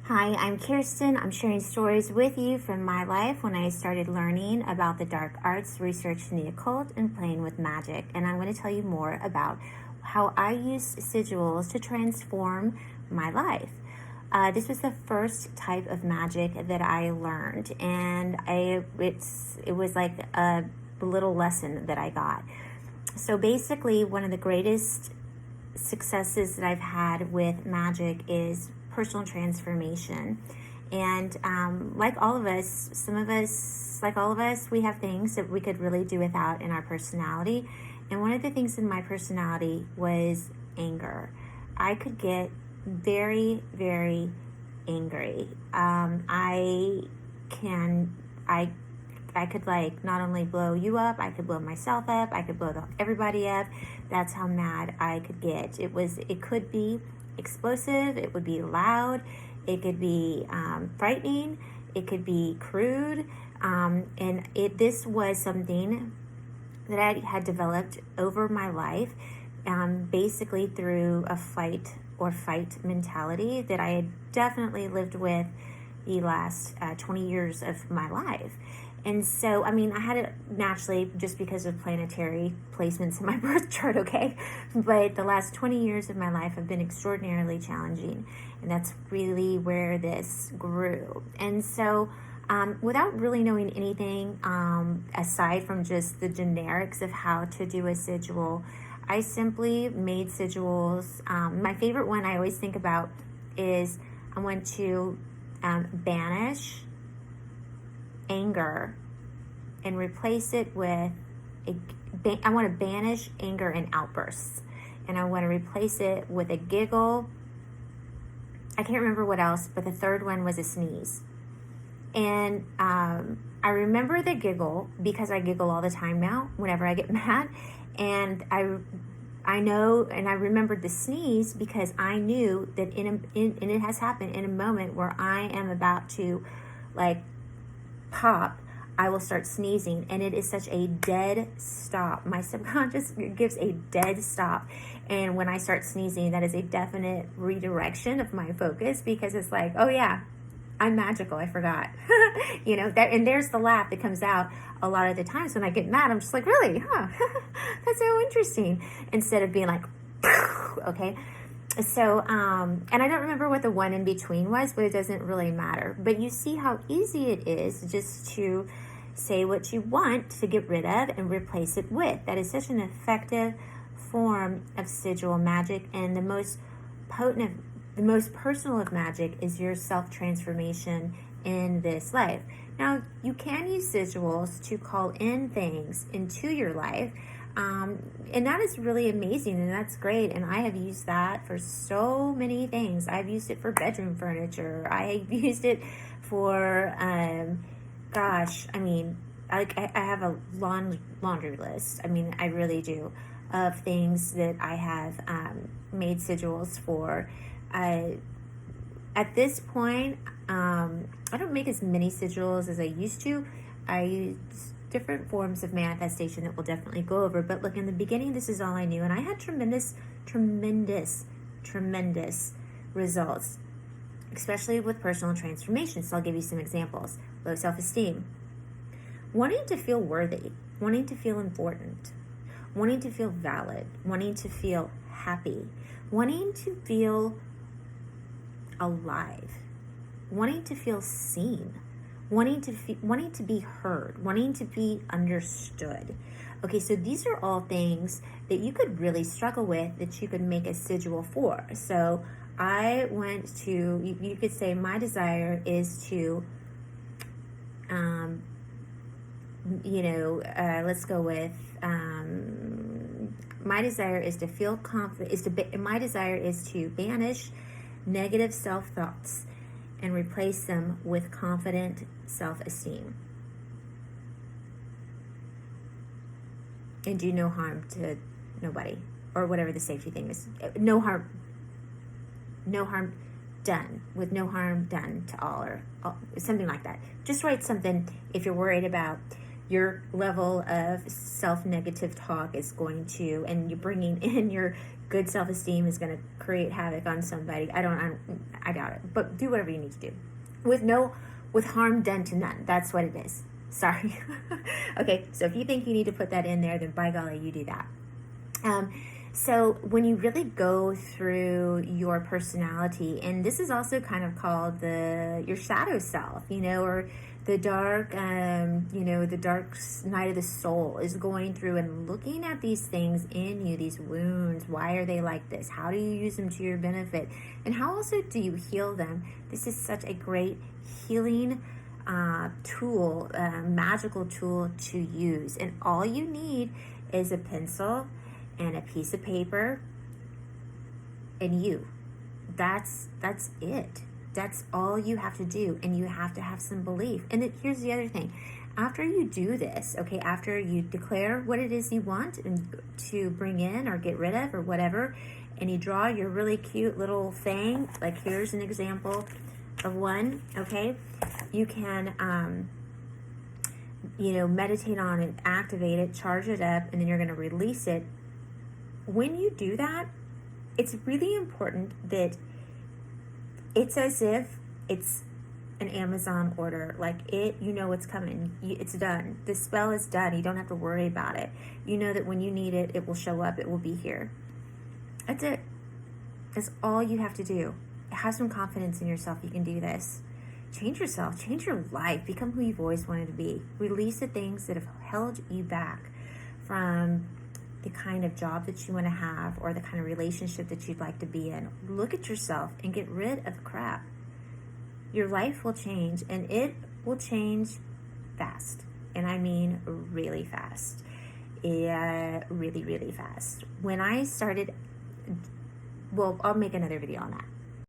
Hi, I'm Kirsten. I'm sharing stories with you from my life when I started learning about the dark arts, researching the occult, and playing with magic. And I'm going to tell you more about how I used sigils to transform my life. This was the first type of magic that I learned, and it was like a little lesson that I got. So basically, one of the greatest successes that I've had with magic is personal transformation. And like all of us, some of us, like all of us, we have things that we could really do without in our personality. And one of the things in my personality was anger. I could get very, very angry. I could like not only blow you up, I could blow myself up, I could blow everybody up. That's how mad I could get. It could be explosive, it would be loud, it could be frightening, it could be crude, this was something that I had developed over my life, basically through a flight or fight mentality that I had definitely lived with the last 20 years of my life. And so, I mean, I had it naturally just because of planetary placements in my birth chart, okay? But the last 20 years of my life have been extraordinarily challenging. And that's really where this grew. And so, without really knowing anything aside from just the generics of how to do a sigil, I simply made sigils. My favorite one I always think about is I want to banish anger and replace it with I want to banish anger and outbursts, and I want to replace it with a giggle. I can't remember what else, but the third one was a sneeze. And I remember the giggle because I giggle all the time now whenever I get mad, and I know, and I remembered the sneeze because I knew that and it has happened in a moment where I am about to like pop, I will start sneezing, and it is such a dead stop. My subconscious gives a dead stop, and when I start sneezing, that is a definite redirection of my focus, because it's like, oh yeah, I'm magical, I forgot. You know, that, and there's the laugh that comes out a lot of the times when I get mad. I'm just like, really? Huh? That's so interesting. Instead of being like, okay. So, and I don't remember what the one in between was, but it doesn't really matter. But you see how easy it is just to say what you want to get rid of and replace it with. That is such an effective form of sigil magic, and the most potent, the most personal of magic is your self-transformation in this life. Now, you can use sigils to call in things into your life, and that is really amazing, and that's great, and I have used that for so many things. I've used it for bedroom furniture. I used it for, gosh, I mean, I have a laundry list. I mean, I really do, of things that I have made sigils for. At this point, I don't make as many sigils as I used to. I use different forms of manifestation that we'll definitely go over. But look, in the beginning, this is all I knew. And I had tremendous results, especially with personal transformation. So I'll give you some examples. Low self-esteem. Wanting to feel worthy. Wanting to feel important. Wanting to feel valid. Wanting to feel happy. Wanting to feel alive. Wanting to feel seen. Wanting to be heard, wanting to be understood. Okay, so these are all things that you could really struggle with, that you could make a sigil for. So I went to, you could say my desire is to, let's go with, my desire is to feel confident, my desire is to banish negative self-thoughts and replace them with confident self-esteem. And do no harm to nobody, or whatever the safety thing is. No harm done, with no harm done to all, or something like that. Just write something if you're worried about your level of self-negative talk is going to, and you're bringing in your good self-esteem is going to create havoc on somebody. I doubt it. But do whatever you need to do with harm done to none. That's what it is. Sorry. Okay, so if you think you need to put that in there, then by golly, you do that. So when you really go through your personality, and this is also kind of called your shadow self, or the dark, the dark night of the soul, is going through and looking at these things in you, these wounds. Why are they like this? How do you use them to your benefit? And how also do you heal them? This is such a great healing tool, magical tool to use. And all you need is a pencil and a piece of paper and you. That's it. That's all you have to do. And you have to have some belief. And here's the other thing. After you do this, okay, after you declare what it is you want and to bring in or get rid of or whatever, and you draw your really cute little thing, like here's an example of one, okay, you can meditate on it, activate it, charge it up, and then you're going to release it. When you do that, it's really important that it's as if it's an Amazon order. Like it's coming. It's done. The spell is done. You don't have to worry about it. You know that when you need it, it will show up. It will be here. That's it. That's all you have to do. Have some confidence in yourself. You can do this. Change yourself. Change your life. Become who you've always wanted to be. Release the things that have held you back from the kind of job that you want to have or the kind of relationship that you'd like to be in. Look at yourself and get rid of the crap. Your life will change, and it will change fast. And I mean really fast. Yeah, really, really fast. When I started, well, I'll make another video on that.